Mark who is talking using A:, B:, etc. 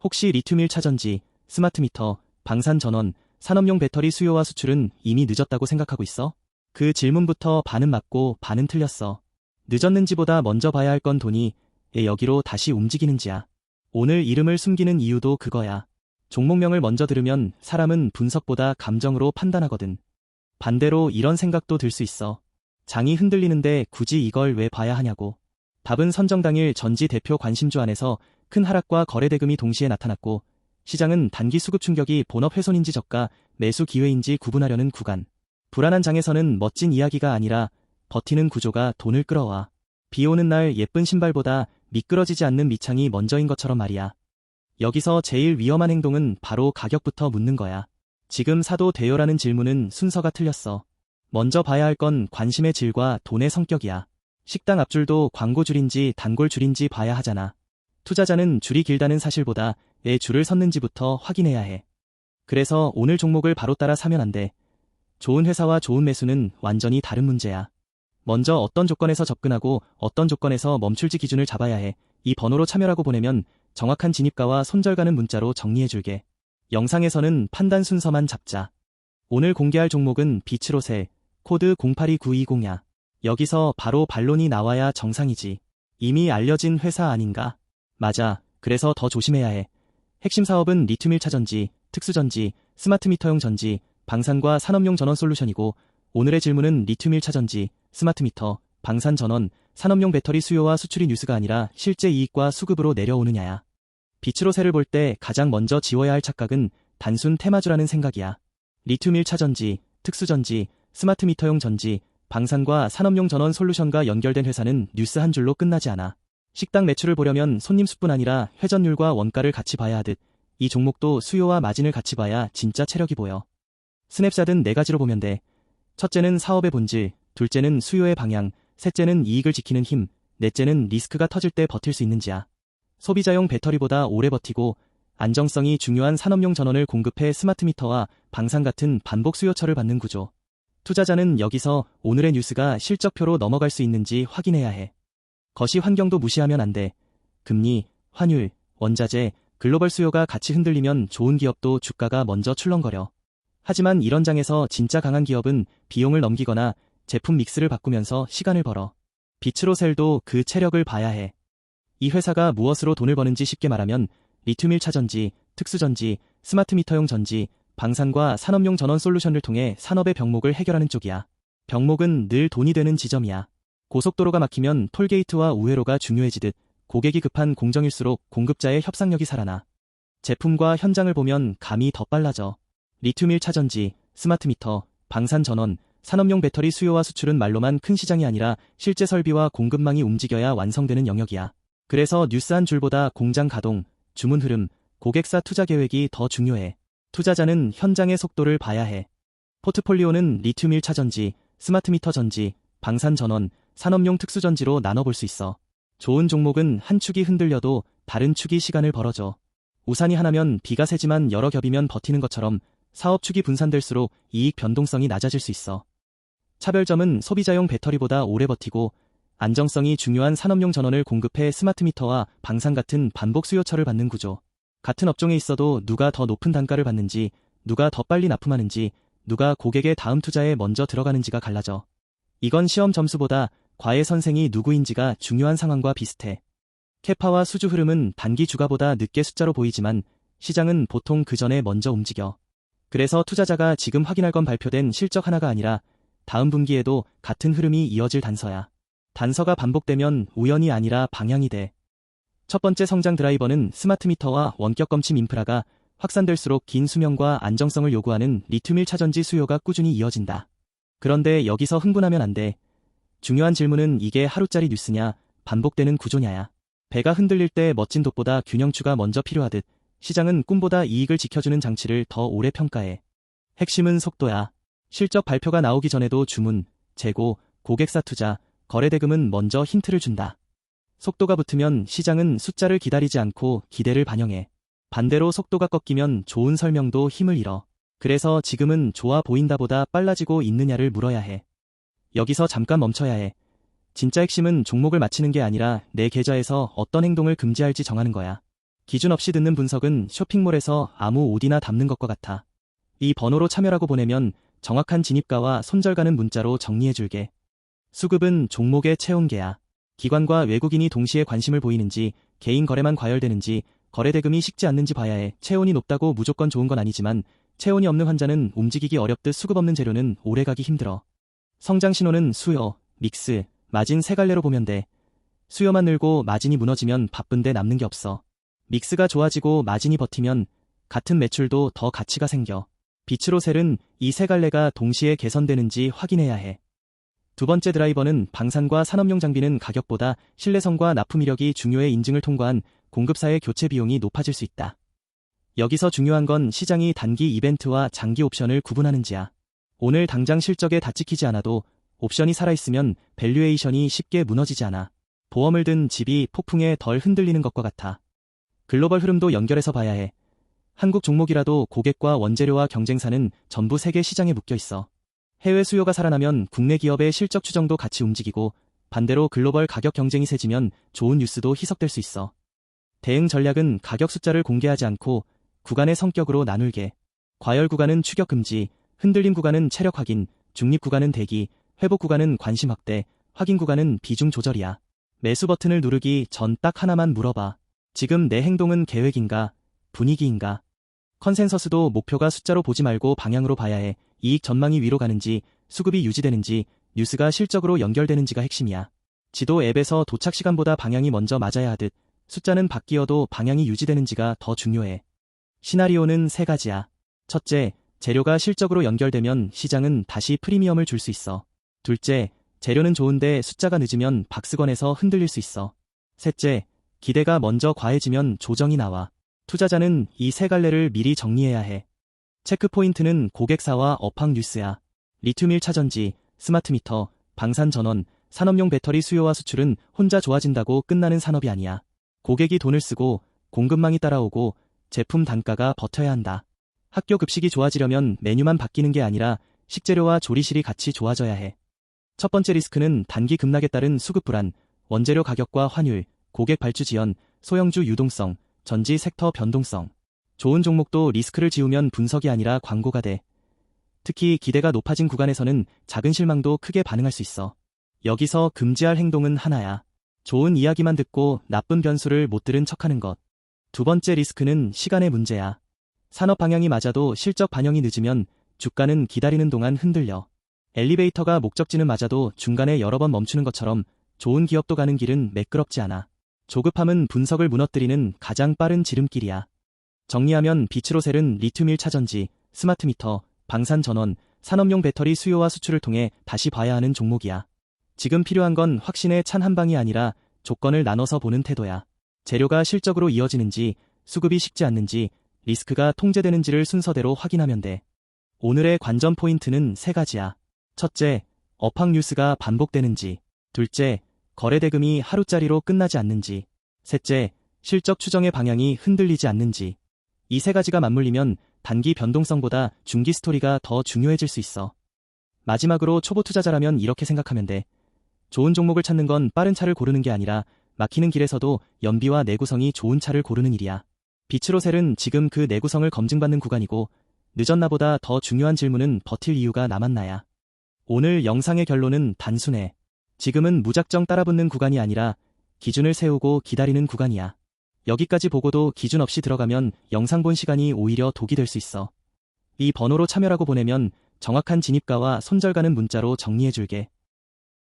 A: 혹시 리튬 1차전지, 스마트미터, 방산전원, 산업용 배터리 수요와 수출은 이미 늦었다고 생각하고 있어? 그 질문부터 반은 맞고 반은 틀렸어. 늦었는지보다 먼저 봐야 할 건 돈이 왜 여기로 다시 움직이는지야. 오늘 이름을 숨기는 이유도 그거야. 종목명을 먼저 들으면 사람은 분석보다 감정으로 판단하거든. 반대로 이런 생각도 들 수 있어. 장이 흔들리는데 굳이 이걸 왜 봐야 하냐고. 답은 선정당일 전지 대표 관심주 안에서 큰 하락과 거래 대금이 동시에 나타났고, 시장은 단기 수급 충격이 본업 훼손인지 저가, 매수 기회인지 구분하려는 구간. 불안한 장에서는 멋진 이야기가 아니라 버티는 구조가 돈을 끌어와. 비 오는 날 예쁜 신발보다 미끄러지지 않는 밑창이 먼저인 것처럼 말이야. 여기서 제일 위험한 행동은 바로 가격부터 묻는 거야. 지금 사도 돼요라는 질문은 순서가 틀렸어. 먼저 봐야 할 건 관심의 질과 돈의 성격이야. 식당 앞줄도 광고줄인지 단골줄인지 봐야 하잖아. 투자자는 줄이 길다는 사실보다 왜 줄을 섰는지부터 확인해야 해. 그래서 오늘 종목을 바로 따라 사면 안 돼. 좋은 회사와 좋은 매수는 완전히 다른 문제야. 먼저 어떤 조건에서 접근하고 어떤 조건에서 멈출지 기준을 잡아야 해. 이 번호로 참여라고 보내면 정확한 진입가와 손절가는 문자로 정리해줄게. 영상에서는 판단 순서만 잡자. 오늘 공개할 종목은 비츠로셀, 코드 082920야. 여기서 바로 반론이 나와야 정상이지. 이미 알려진 회사 아닌가? 맞아. 그래서 더 조심해야 해. 핵심 사업은 리튬 1차전지, 특수전지, 스마트미터용 전지, 방산과 산업용 전원 솔루션이고, 오늘의 질문은 리튬 1차전지, 스마트미터, 방산전원, 산업용 배터리 수요와 수출이 뉴스가 아니라 실제 이익과 수급으로 내려오느냐야. 비츠로셀을 볼 때 가장 먼저 지워야 할 착각은 단순 테마주라는 생각이야. 리튬 1차전지, 특수전지, 스마트미터용 전지, 방산과 산업용 전원 솔루션과 연결된 회사는 뉴스 한 줄로 끝나지 않아. 식당 매출을 보려면 손님 수뿐 아니라 회전율과 원가를 같이 봐야 하듯 이 종목도 수요와 마진을 같이 봐야 진짜 체력이 보여. 스냅샷은 네 가지로 보면 돼. 첫째는 사업의 본질, 둘째는 수요의 방향, 셋째는 이익을 지키는 힘, 넷째는 리스크가 터질 때 버틸 수 있는지야. 소비자용 배터리보다 오래 버티고 안정성이 중요한 산업용 전원을 공급해 스마트미터와 방산 같은 반복 수요처를 받는 구조. 투자자는 여기서 오늘의 뉴스가 실적표로 넘어갈 수 있는지 확인해야 해. 거시 환경도 무시하면 안 돼. 금리, 환율, 원자재, 글로벌 수요가 같이 흔들리면 좋은 기업도 주가가 먼저 출렁거려. 하지만 이런 장에서 진짜 강한 기업은 비용을 넘기거나 제품 믹스를 바꾸면서 시간을 벌어. 비츠로셀도 그 체력을 봐야 해. 이 회사가 무엇으로 돈을 버는지 쉽게 말하면 리튬 1차전지, 특수전지, 스마트미터용 전지, 방산과 산업용 전원 솔루션을 통해 산업의 병목을 해결하는 쪽이야. 병목은 늘 돈이 되는 지점이야. 고속도로가 막히면 톨게이트와 우회로가 중요해지듯 고객이 급한 공정일수록 공급자의 협상력이 살아나. 제품과 현장을 보면 감이 더 빨라져. 리튬 1차전지, 스마트미터, 방산전원, 산업용 배터리 수요와 수출은 말로만 큰 시장이 아니라 실제 설비와 공급망이 움직여야 완성되는 영역이야. 그래서 뉴스 한 줄보다 공장 가동, 주문 흐름, 고객사 투자 계획이 더 중요해. 투자자는 현장의 속도를 봐야 해. 포트폴리오는 리튬 1차전지, 스마트미터 전지, 방산전원, 산업용 특수전지로 나눠볼 수 있어. 좋은 종목은 한 축이 흔들려도 다른 축이 시간을 벌어줘. 우산이 하나면 비가 새지만 여러 겹이면 버티는 것처럼 사업 축이 분산될수록 이익 변동성이 낮아질 수 있어. 차별점은 소비자용 배터리보다 오래 버티고 안정성이 중요한 산업용 전원을 공급해 스마트미터와 방산 같은 반복 수요처를 받는 구조. 같은 업종에 있어도 누가 더 높은 단가를 받는지, 누가 더 빨리 납품하는지, 누가 고객의 다음 투자에 먼저 들어가는지가 갈라져. 이건 시험 점수보다 과외 선생이 누구인지가 중요한 상황과 비슷해. 캐파와 수주 흐름은 단기 주가보다 늦게 숫자로 보이지만 시장은 보통 그 전에 먼저 움직여. 그래서 투자자가 지금 확인할 건 발표된 실적 하나가 아니라 다음 분기에도 같은 흐름이 이어질 단서야. 단서가 반복되면 우연이 아니라 방향이 돼. 첫 번째 성장 드라이버는 스마트미터와 원격 검침 인프라가 확산될수록 긴 수명과 안정성을 요구하는 리튬 1차전지 수요가 꾸준히 이어진다. 그런데 여기서 흥분하면 안 돼. 중요한 질문은 이게 하루짜리 뉴스냐, 반복되는 구조냐야. 배가 흔들릴 때 멋진 돛보다 균형추가 먼저 필요하듯 시장은 꿈보다 이익을 지켜주는 장치를 더 오래 평가해. 핵심은 속도야. 실적 발표가 나오기 전에도 주문, 재고, 고객사 투자, 거래 대금은 먼저 힌트를 준다. 속도가 붙으면 시장은 숫자를 기다리지 않고 기대를 반영해. 반대로 속도가 꺾이면 좋은 설명도 힘을 잃어. 그래서 지금은 좋아 보인다보다 빨라지고 있느냐를 물어야 해. 여기서 잠깐 멈춰야 해. 진짜 핵심은 종목을 맞히는 게 아니라 내 계좌에서 어떤 행동을 금지할지 정하는 거야. 기준 없이 듣는 분석은 쇼핑몰에서 아무 옷이나 담는 것과 같아. 이 번호로 참여라고 보내면 정확한 진입가와 손절가는 문자로 정리해줄게. 수급은 종목의 체온계야. 기관과 외국인이 동시에 관심을 보이는지, 개인 거래만 과열되는지, 거래 대금이 식지 않는지 봐야 해. 체온이 높다고 무조건 좋은 건 아니지만 체온이 없는 환자는 움직이기 어렵듯 수급 없는 재료는 오래가기 힘들어. 성장 신호는 수요, 믹스, 마진 세 갈래로 보면 돼. 수요만 늘고 마진이 무너지면 바쁜데 남는 게 없어. 믹스가 좋아지고 마진이 버티면 같은 매출도 더 가치가 생겨. 빛으로 셀은 이 세 갈래가 동시에 개선되는지 확인해야 해. 두 번째 드라이버는 방산과 산업용 장비는 가격보다 신뢰성과 납품 이력이 중요해. 인증을 통과한 공급사의 교체 비용이 높아질 수 있다. 여기서 중요한 건 시장이 단기 이벤트와 장기 옵션을 구분하는지야. 오늘 당장 실적에 다 찍히지 않아도 옵션이 살아있으면 밸류에이션이 쉽게 무너지지 않아. 보험을 든 집이 폭풍에 덜 흔들리는 것과 같아. 글로벌 흐름도 연결해서 봐야 해. 한국 종목이라도 고객과 원재료와 경쟁사는 전부 세계 시장에 묶여 있어. 해외 수요가 살아나면 국내 기업의 실적 추정도 같이 움직이고 반대로 글로벌 가격 경쟁이 세지면 좋은 뉴스도 희석될 수 있어. 대응 전략은 가격 숫자를 공개하지 않고 구간의 성격으로 나눌게. 과열 구간은 추격 금지, 흔들림 구간은 체력 확인, 중립 구간은 대기, 회복 구간은 관심 확대, 확인 구간은 비중 조절이야. 매수 버튼을 누르기 전 딱 하나만 물어봐. 지금 내 행동은 계획인가, 분위기인가? 컨센서스도 목표가 숫자로 보지 말고 방향으로 봐야 해. 이익 전망이 위로 가는지, 수급이 유지되는지, 뉴스가 실적으로 연결되는지가 핵심이야. 지도 앱에서 도착 시간보다 방향이 먼저 맞아야 하듯 숫자는 바뀌어도 방향이 유지되는지가 더 중요해. 시나리오는 세 가지야. 첫째, 재료가 실적으로 연결되면 시장은 다시 프리미엄을 줄 수 있어. 둘째, 재료는 좋은데 숫자가 늦으면 박스권에서 흔들릴 수 있어. 셋째, 기대가 먼저 과해지면 조정이 나와. 투자자는 이 세 갈래를 미리 정리해야 해. 체크포인트는 고객사와 업황 뉴스야. 리튬 1차전지, 스마트미터, 방산전원, 산업용 배터리 수요와 수출은 혼자 좋아진다고 끝나는 산업이 아니야. 고객이 돈을 쓰고 공급망이 따라오고 제품 단가가 버텨야 한다. 학교 급식이 좋아지려면 메뉴만 바뀌는 게 아니라 식재료와 조리실이 같이 좋아져야 해. 첫 번째 리스크는 단기 급락에 따른 수급 불안, 원재료 가격과 환율, 고객 발주 지연, 소형주 유동성, 전지 섹터 변동성. 좋은 종목도 리스크를 지우면 분석이 아니라 광고가 돼. 특히 기대가 높아진 구간에서는 작은 실망도 크게 반응할 수 있어. 여기서 금지할 행동은 하나야. 좋은 이야기만 듣고 나쁜 변수를 못 들은 척하는 것. 두 번째 리스크는 시간의 문제야. 산업 방향이 맞아도 실적 반영이 늦으면 주가는 기다리는 동안 흔들려. 엘리베이터가 목적지는 맞아도 중간에 여러 번 멈추는 것처럼 좋은 기업도 가는 길은 매끄럽지 않아. 조급함은 분석을 무너뜨리는 가장 빠른 지름길이야. 정리하면 빛으로 셀은 리튬 1차전지, 스마트미터, 방산전원, 산업용 배터리 수요와 수출을 통해 다시 봐야 하는 종목이야. 지금 필요한 건 확신에 찬 한방이 아니라 조건을 나눠서 보는 태도야. 재료가 실적으로 이어지는지, 수급이 식지 않는지, 리스크가 통제되는지를 순서대로 확인하면 돼. 오늘의 관전 포인트는 세 가지야. 첫째, 업황 뉴스가 반복되는지. 둘째, 거래 대금이 하루짜리로 끝나지 않는지. 셋째, 실적 추정의 방향이 흔들리지 않는지. 이 세 가지가 맞물리면 단기 변동성보다 중기 스토리가 더 중요해질 수 있어. 마지막으로 초보 투자자라면 이렇게 생각하면 돼. 좋은 종목을 찾는 건 빠른 차를 고르는 게 아니라 막히는 길에서도 연비와 내구성이 좋은 차를 고르는 일이야. 빛으로 셀은 지금 그 내구성을 검증받는 구간이고 늦었나보다 더 중요한 질문은 버틸 이유가 남았나야. 오늘 영상의 결론은 단순해. 지금은 무작정 따라붙는 구간이 아니라 기준을 세우고 기다리는 구간이야. 여기까지 보고도 기준 없이 들어가면 영상 본 시간이 오히려 독이 될 수 있어. 이 번호로 참여라고 보내면 정확한 진입가와 손절가는 문자로 정리해줄게.